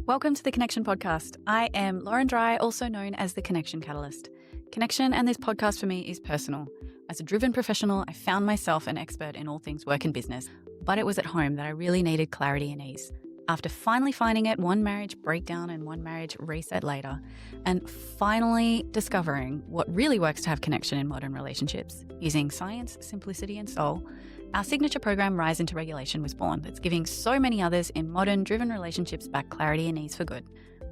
Welcome to the Connection Podcast. I am Lauren Dry, also known as the Connection Catalyst. Connection and this podcast for me is personal. As a driven professional, I found myself an expert in all things work and business, but it was at home that I really needed clarity and ease. After finally finding it one marriage breakdown and one marriage reset later, and finally discovering what really works to have connection in modern relationships, using science, simplicity, and soul, our signature program, Rise into Regulation, was born. That's giving so many others in modern, driven relationships back clarity and ease for good.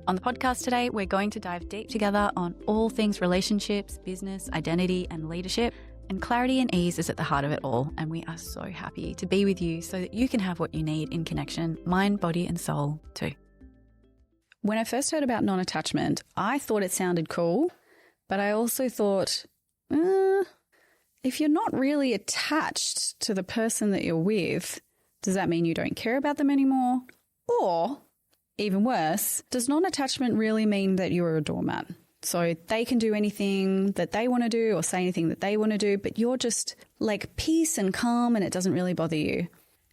On the podcast today, we're going to dive deep together on all things relationships, business, identity, and leadership. And clarity and ease is at the heart of it all. And we are so happy to be with you so that you can have what you need in connection, mind, body, and soul too. When I first heard about non-attachment, I thought it sounded cool, but I also thought, if you're not really attached to the person that you're with, does that mean you don't care about them anymore? Or, even worse, does non-attachment really mean that you're a doormat? So they can do anything that they want to do or say anything that they want to do, but you're just like peace and calm and it doesn't really bother you.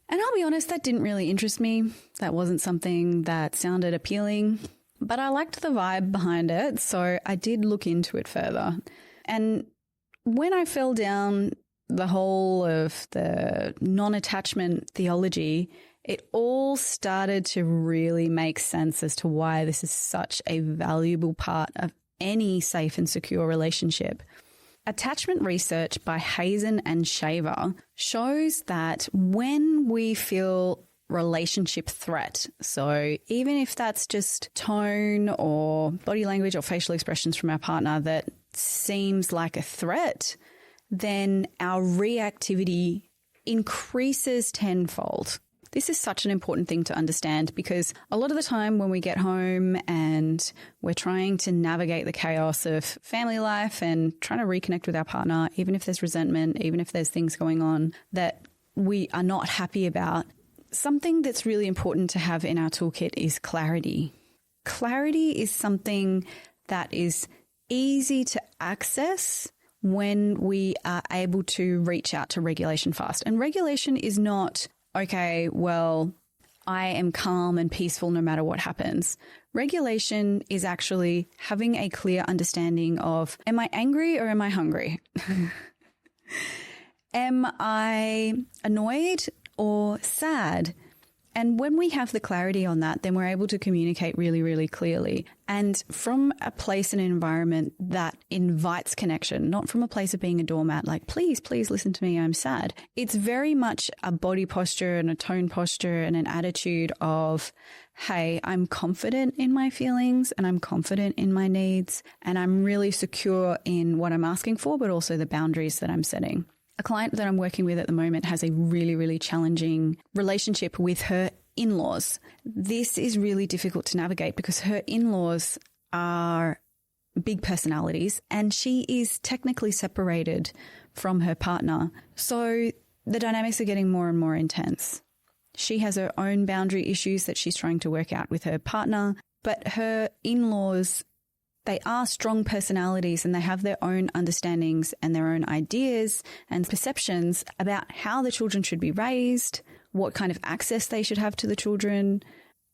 And I'll be honest, that didn't really interest me. That wasn't something that sounded appealing, but I liked the vibe behind it. So I did look into it further. And when I fell down the whole of the non-attachment theology, it all started to really make sense as to why this is such a valuable part of any safe and secure relationship. Attachment research by Hazen and Shaver shows that when we feel relationship threat, so even if that's just tone or body language or facial expressions from our partner that seems like a threat, then our reactivity increases tenfold. This is such an important thing to understand because a lot of the time when we get home and we're trying to navigate the chaos of family life and trying to reconnect with our partner, even if there's resentment, even if there's things going on that we are not happy about, something that's really important to have in our toolkit is clarity. Clarity is something that is easy to access when we are able to reach out to regulation fast. And regulation is not, okay, well, I am calm and peaceful no matter what happens. Regulation is actually having a clear understanding of, am I angry or am I hungry? Am I annoyed or sad? And when we have the clarity on that, then we're able to communicate really, really clearly. And from a place and an environment that invites connection, not from a place of being a doormat, like, please listen to me, I'm sad. It's very much a body posture and a tone posture and an attitude of, hey, I'm confident in my feelings and I'm confident in my needs and I'm really secure in what I'm asking for, but also the boundaries that I'm setting. A client that I'm working with at the moment has a really, really challenging relationship with her in-laws. This is really difficult to navigate because her in-laws are big personalities and she is technically separated from her partner. So the dynamics are getting more and more intense. She has her own boundary issues that she's trying to work out with her partner, but her in-laws, they are strong personalities and they have their own understandings and their own ideas and perceptions about how the children should be raised, what kind of access they should have to the children.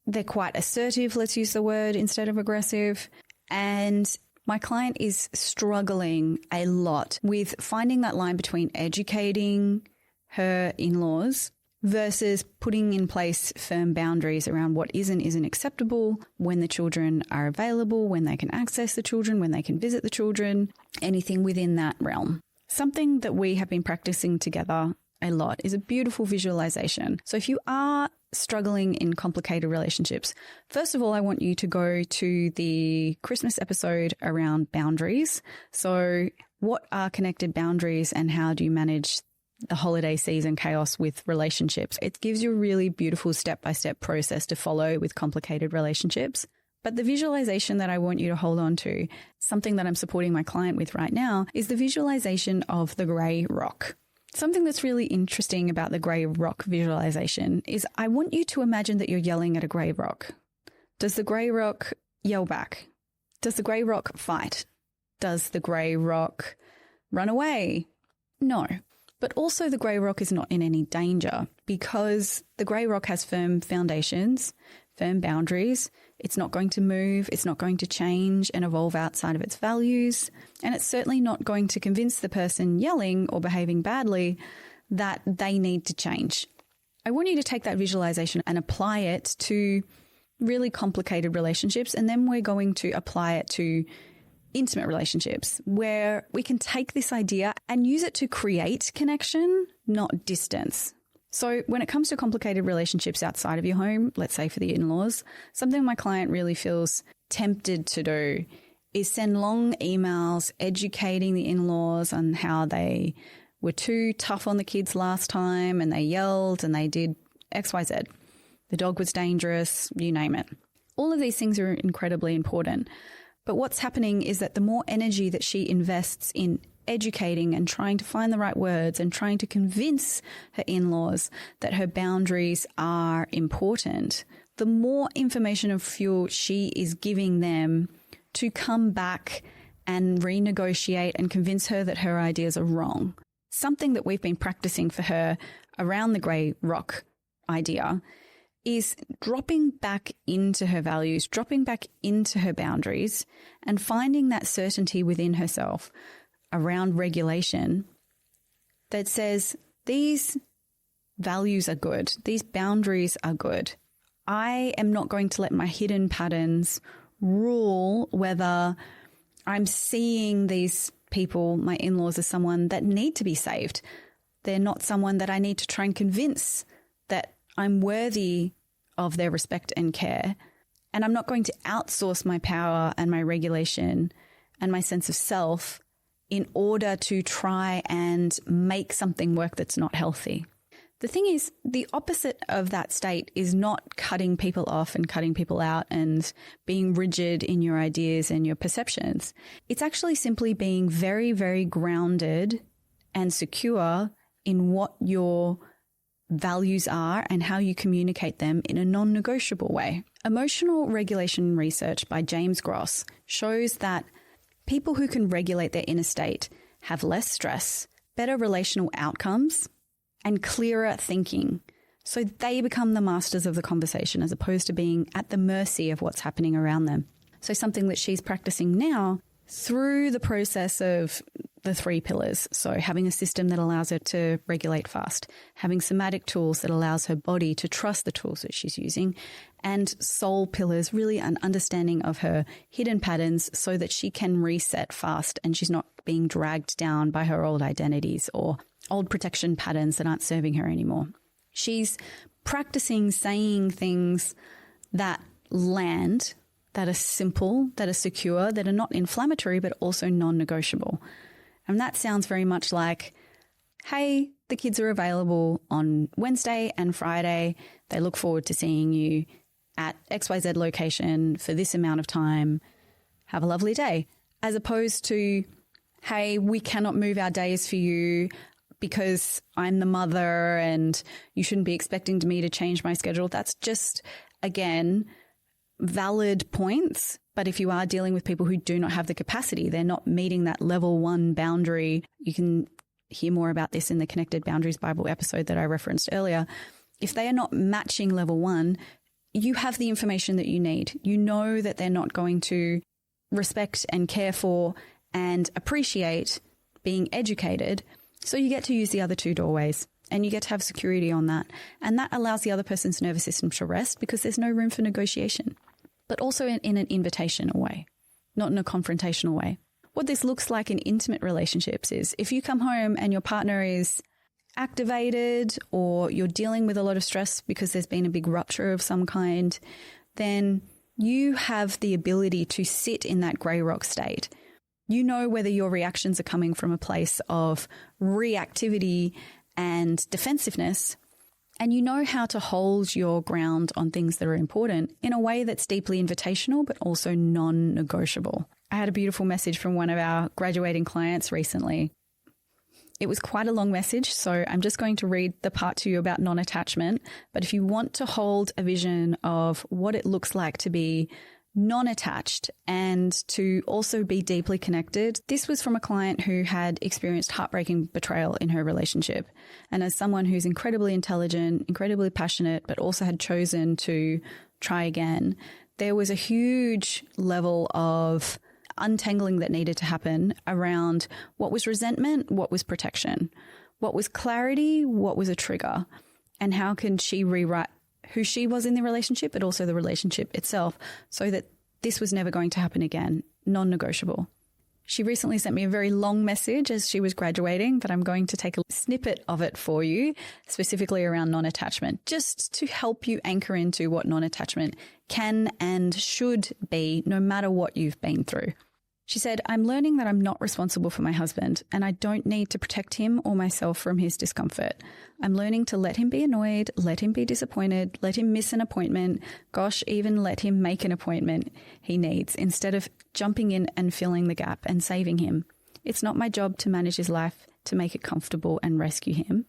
They're quite assertive, let's use the word, instead of aggressive. And my client is struggling a lot with finding that line between educating her in-laws versus putting in place firm boundaries around what isn't acceptable, when the children are available, when they can access the children, when they can visit the children, anything within that realm. Something that we have been practicing together a lot is a beautiful visualization. So if you are struggling in complicated relationships, first of all, I want you to go to the Christmas episode around boundaries. So what are connected boundaries and how do you manage the holiday season chaos with relationships? It gives you a really beautiful step-by-step process to follow with complicated relationships. But the visualization that I want you to hold on to, something that I'm supporting my client with right now, is the visualization of the grey rock. Something that's really interesting about the grey rock visualization is I want you to imagine that you're yelling at a grey rock. Does the grey rock yell back? Does the grey rock fight? Does the grey rock run away? No. But also the grey rock is not in any danger because the grey rock has firm foundations, firm boundaries. It's not going to move. It's not going to change and evolve outside of its values. And it's certainly not going to convince the person yelling or behaving badly that they need to change. I want you to take that visualization and apply it to really complicated relationships. And then we're going to apply it to intimate relationships where we can take this idea and use it to create connection, not distance. So when it comes to complicated relationships outside of your home, let's say for the in-laws, something my client really feels tempted to do is send long emails educating the in-laws on how they were too tough on the kids last time and they yelled and they did XYZ. The dog was dangerous, you name it. All of these things are incredibly important. But what's happening is that the more energy that she invests in educating and trying to find the right words and trying to convince her in-laws that her boundaries are important, the more information and fuel she is giving them to come back and renegotiate and convince her that her ideas are wrong. Something that we've been practicing for her around the grey rock idea is dropping back into her values, dropping back into her boundaries, and finding that certainty within herself around regulation that says, these values are good, these boundaries are good. I am not going to let my hidden patterns rule whether I'm seeing these people, my in-laws, as someone that need to be saved. They're not someone that I need to try and convince that I'm worthy of their respect and care. And I'm not going to outsource my power and my regulation and my sense of self in order to try and make something work that's not healthy. The thing is, the opposite of that state is not cutting people off and cutting people out and being rigid in your ideas and your perceptions. It's actually simply being very, very grounded and secure in what your values are and how you communicate them in a non-negotiable way. Emotional regulation research by James Gross shows that people who can regulate their inner state have less stress, better relational outcomes, and clearer thinking. So they become the masters of the conversation as opposed to being at the mercy of what's happening around them. So something that she's practicing now through the process of the 3 pillars. So having a system that allows her to regulate fast, having somatic tools that allows her body to trust the tools that she's using, and soul pillars, really an understanding of her hidden patterns so that she can reset fast and she's not being dragged down by her old identities or old protection patterns that aren't serving her anymore. She's practicing saying things that land, that are simple, that are secure, that are not inflammatory, but also non-negotiable. And that sounds very much like, hey, the kids are available on Wednesday and Friday. They look forward to seeing you at XYZ location for this amount of time. Have a lovely day. As opposed to, hey, we cannot move our days for you because I'm the mother and you shouldn't be expecting me to change my schedule. That's just, again, valid points. But if you are dealing with people who do not have the capacity, they're not meeting that level 1 boundary. You can hear more about this in the Connected Boundaries Bible episode that I referenced earlier. If they are not matching level 1, you have the information that you need. You know that they're not going to respect and care for and appreciate being educated. So you get to use the other 2 doorways and you get to have security on that. And that allows the other person's nervous system to rest because there's no room for negotiation, but also in an invitational way, not in a confrontational way. What this looks like in intimate relationships is if you come home and your partner is activated or you're dealing with a lot of stress because there's been a big rupture of some kind, then you have the ability to sit in that grey rock state. You know whether your reactions are coming from a place of reactivity and defensiveness, and you know how to hold your ground on things that are important in a way that's deeply invitational but also non-negotiable. I had a beautiful message from one of our graduating clients recently. It was quite a long message, so I'm just going to read the part to you about non-attachment. But if you want to hold a vision of what it looks like to be non-attached and to also be deeply connected, this was from a client who had experienced heartbreaking betrayal in her relationship. And as someone who's incredibly intelligent, incredibly passionate, but also had chosen to try again, there was a huge level of untangling that needed to happen around what was resentment, what was protection, what was clarity, what was a trigger, and how can she rewrite who she was in the relationship, but also the relationship itself, so that this was never going to happen again. Non-negotiable. She recently sent me a very long message as she was graduating, but I'm going to take a snippet of it for you, specifically around non-attachment, just to help you anchor into what non-attachment can and should be, no matter what you've been through. She said, I'm learning that I'm not responsible for my husband and I don't need to protect him or myself from his discomfort. I'm learning to let him be annoyed, let him be disappointed, let him miss an appointment, gosh, even let him make an appointment he needs instead of jumping in and filling the gap and saving him. It's not my job to manage his life, to make it comfortable and rescue him.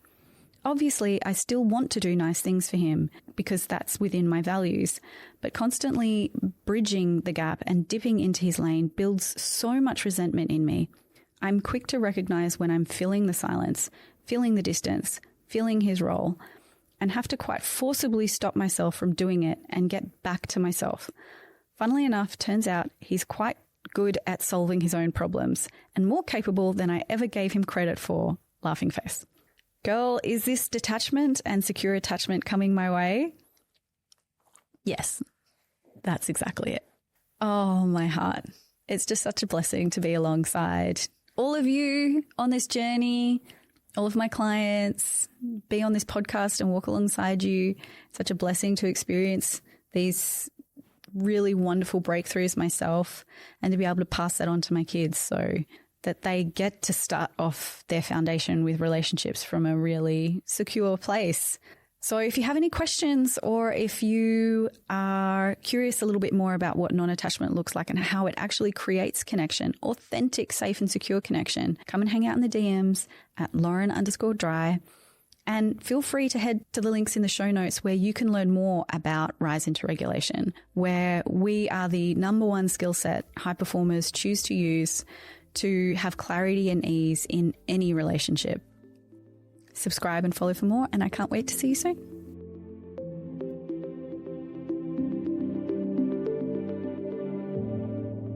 Obviously, I still want to do nice things for him because that's within my values, but constantly bridging the gap and dipping into his lane builds so much resentment in me. I'm quick to recognize when I'm feeling the silence, feeling the distance, feeling his role, and have to quite forcibly stop myself from doing it and get back to myself. Funnily enough, turns out he's quite good at solving his own problems and more capable than I ever gave him credit for. Laughing face. Girl, is this detachment and secure attachment coming my way? Yes, that's exactly it. Oh, my heart. It's just such a blessing to be alongside all of you on this journey, all of my clients, be on this podcast and walk alongside you. It's such a blessing to experience these really wonderful breakthroughs myself and to be able to pass that on to my kids so that they get to start off their foundation with relationships from a really secure place. So if you have any questions or if you are curious a little bit more about what non-attachment looks like and how it actually creates connection, authentic, safe and secure connection, come and hang out in the DMs at Lauren_Dry. And feel free to head to the links in the show notes where you can learn more about Rise into Regulation, where we are the number one skill set high performers choose to use to have clarity and ease in any relationship. Subscribe and follow for more, and I can't wait to see you soon.